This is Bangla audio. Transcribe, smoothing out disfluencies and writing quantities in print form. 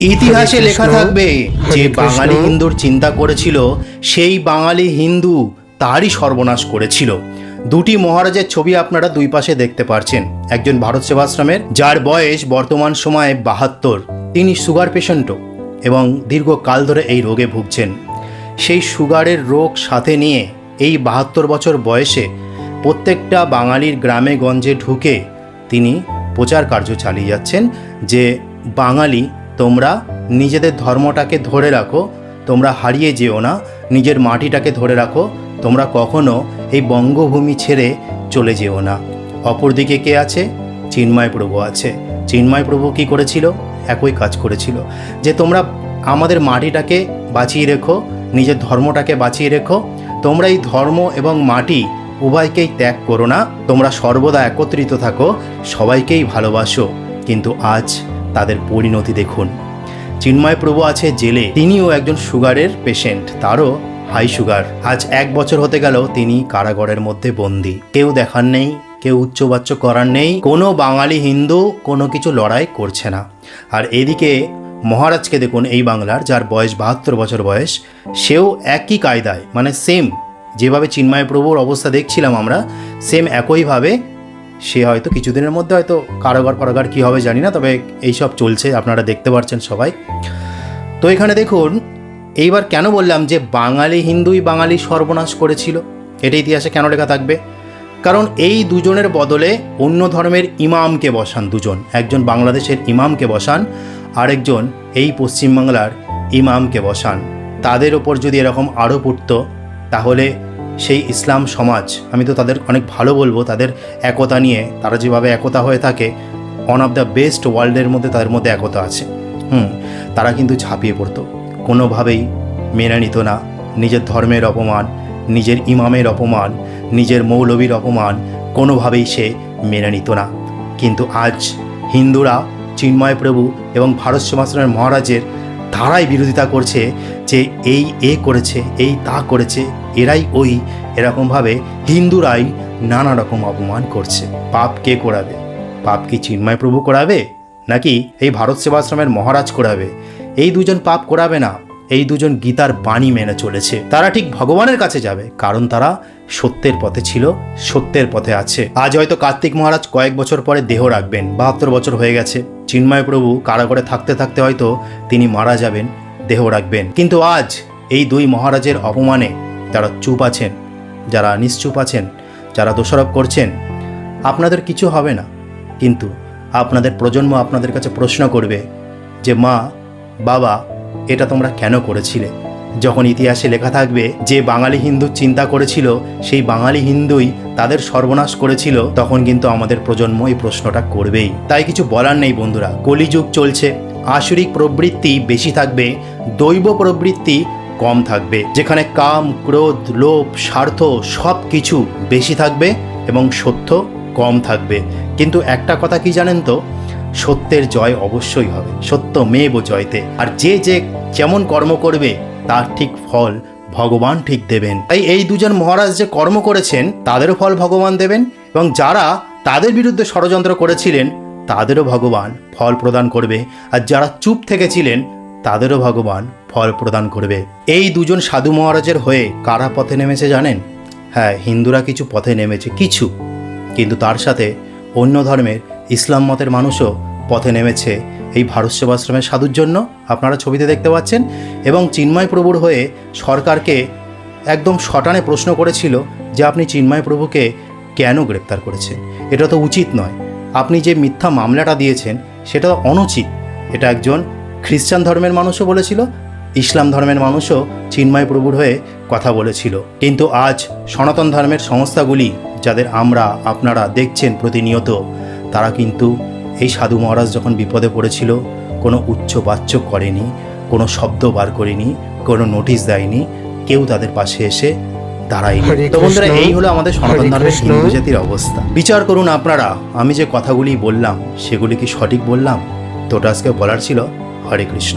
ইতিহাসে লেখা থাকবে যে বাঙালি হিন্দুর চিন্তা করেছিল সেই বাঙালি হিন্দু তারই সর্বনাশ করেছিল। দুটি মহারাজের ছবি আপনারা দুই পাশে দেখতে পাচ্ছেন। একজন ভারত সেবাশ্রমের, যার বয়স বর্তমান সময়ে 72। তিনি সুগার পেশেন্টও এবং দীর্ঘকাল ধরে এই রোগে ভুগছেন। সেই সুগারের রোগ সাথে নিয়ে এই 72 বছর বয়সে প্রত্যেকটা বাঙালির গ্রামে গঞ্জে ঢুকে তিনি প্রচার কার্য চালিয়ে যাচ্ছেন যে বাঙালি, তোমরা নিজেদের ধর্মটাকে ধরে রাখো, তোমরা হারিয়ে যেও না, নিজের মাটিটাকে ধরে রাখো, তোমরা কখনো এই বঙ্গভূমি ছেড়ে চলে যেও না। অপরদিকে কে আছে? চিন্ময় প্রভু আছে। চিন্ময় প্রভু কী করেছিল? একই কাজ করেছিল যে তোমরা আমাদের মাটিটাকে বাঁচিয়ে রেখো, নিজের ধর্মটাকে বাঁচিয়ে রেখো, তোমরা এই ধর্ম এবং মাটি উভয়কেই ত্যাগ করো না, তোমরা সর্বদা একত্রিত থাকো, সবাইকেই ভালোবাসো। কিন্তু আজ তাদের পরিণতি দেখুন। চিন্ময় প্রভু আছে জেলে, তিনিও একজন সুগারের পেশেন্ট, তারও হাই সুগার। আজ 1 বছর হতে গেল তিনি কারাগারের মধ্যে বন্দী। কেউ দেখার নেই, কেউ উচ্চবাচ্য করার নেই, কোনো বাঙালি হিন্দু কোনো কিছু লড়াই করছে না। আর এদিকে মহারাজকে দেখুন, এই বাংলার, যার বয়স 72 বছর বয়স, সেও একই কায়দায়, মানে সেম যেভাবে চিন্ময় প্রভুর অবস্থা দেখছিলাম আমরা, সেম একইভাবে সে হয়তো কিছুদিনের মধ্যে হয়তো কারাগার কী হবে জানি না, তবে এইসব চলছে, আপনারা দেখতে পাচ্ছেন সবাই। তো এখানে দেখুন, এইবার কেন বললাম যে বাঙালি হিন্দুই বাঙালি সর্বনাশ করেছিল, এটা ইতিহাসে কেন লেখা থাকবে? কারণ এই দুজনের বদলে অন্য ধর্মের ইমামকে বসান দুজন, একজন বাংলাদেশের ইমামকে বসান, আরেকজন এই পশ্চিমবাংলার ইমামকে বসান। তাদের ওপর যদি এরকম আরোপ উঠত, তাহলে সেই ইসলাম সমাজ, আমি তো তাদের অনেক ভালো বলবো, তাদের একতা নিয়ে, তারা যেভাবে একতা হয়ে থাকে, ওয়ান অফ দ্য বেস্ট ওয়ার্ল্ডের মধ্যে তাদের মধ্যে একতা আছে। তারা কিন্তু ঝাঁপিয়ে পড়তো, কোনোভাবেই মেনে নিত না নিজের ধর্মের অপমান, নিজের ইমামের অপমান, নিজের মৌলবীর অপমান, কোনোভাবেই সে মেনে নিত না। কিন্তু আজ হিন্দুরা চিন্ময় প্রভু এবং ভারত সেবাশ্রমের মহারাজের তারাই বিরোধিতা করছে যে এই করেছে, এই তা করেছে, এরাই ওই, এরকমভাবে হিন্দুরাই নানা রকম অপমান করছে। পাপ কে করাবে? পাপ কি চিন্ময় প্রভু করাবে, নাকি এই ভারত সেবাশ্রমের মহারাজ করাবে? এই দুজন পাপ করাবে না, এই দুজন গীতার বাণী মেনে চলেছে। তারা ঠিক ভগবানের কাছে যাবে, কারণ তারা সত্যের পথে ছিল, সত্যের পথে আছে। আজ হয়তো কার্তিক মহারাজ কয়েক বছর পরে দেহ রাখবেন, 72 বছর হয়ে গেছে। চিন্ময় প্রভু কারাগারে থাকতে থাকতে হয়তো তিনি মারা যাবেন, দেহ রাখবেন। কিন্তু আজ এই দুই মহারাজের অপমানে যারা চুপ আছেন, যারা নিশ্চুপ আছেন, যারা দোষারোপ করছেন, আপনাদের কিছু হবে না, কিন্তু আপনাদের প্রজন্ম আপনাদের কাছে প্রশ্ন করবে যে মা, বাবা, এটা তোমরা কেন করেছিলে? যখন ইতিহাসে লেখা থাকবে যে বাঙালি হিন্দু চিন্তা করেছিল সেই বাঙালি হিন্দুই তাদের সর্বনাশ করেছিল, তখন কিন্তু আমাদের প্রজন্ম এই প্রশ্নটা করবেই। তাই কিছু বলার নেই বন্ধুরা, কলিযুগ চলছে, আসরিক প্রবৃত্তি বেশি থাকবে, দৈব প্রবৃত্তি কম থাকবে। যেখানে কাম, ক্রোধ, লোভ, স্বার্থ সব কিছু বেশি থাকবে এবং সত্য কম থাকবে। কিন্তু একটা কথা কি জানেন তো, সত্যের জয় অবশ্যই হবে, সত্যমেব জয়তে। আর যে যেমন কর্ম করবে তার ঠিক ফল ভগবান ঠিক দেবেন। তাই এই দুজন মহারাজ যে কর্ম করেছেন তাদেরও ফল ভগবান দেবেন, এবং যারা তাদের বিরুদ্ধে ষড়যন্ত্র করেছিলেন তাদেরও ভগবান ফল প্রদান করবে, আর যারা চুপ থেকেছিলেন তাদেরও ভগবান ফল প্রদান করবে। এই দুজন সাধু মহারাজের হয়ে কারা পথে নেমেছে জানেন? হ্যাঁ, হিন্দুরা কিছু পথে নেমেছে, কিছু, কিন্তু তার সাথে অন্য ধর্মের ইসলাম মতের মানুষও পথে নেমেছে এই ভারত সেবাশ্রমের সাধুর জন্য, আপনারা ছবিতে দেখতে পাচ্ছেন। এবং চিন্ময় প্রভুর হয়ে সরকারকে একদম শটানে প্রশ্ন করেছিল যে আপনি চিন্ময় প্রভুকে কেন গ্রেপ্তার করেছেন? এটা তো উচিত নয়, আপনি যে মিথ্যা মামলাটা দিয়েছেন সেটা অনুচিত। এটা একজন খ্রিস্টান ধর্মের মানুষও বলেছিল, ইসলাম ধর্মের মানুষও চিন্ময় প্রভুর হয়ে কথা বলেছিল। কিন্তু আজ সনাতন ধর্মের সংস্থাগুলি, যাদের আপনারা দেখছেন প্রতিনিয়ত, তারা কিন্তু এই সাধু মহারাজ যখন বিপদে পড়েছিল কোনো উচ্চবাচ্য করেনি, কোনো শব্দ বার করেনি, কোনো নোটিশ দেয়নি, কেউ তাদের পাশে এসে দাঁড়ায়নি। তো বন্ধুরা, এই হলো আমাদের সনাতন ধর্মের হিন্দু জাতির অবস্থা। বিচার করুন আপনারা, আমি যে কথাগুলি বললাম সেগুলি কি সঠিক বললাম? তো ওটা আজকে বলার ছিল। হরে কৃষ্ণ।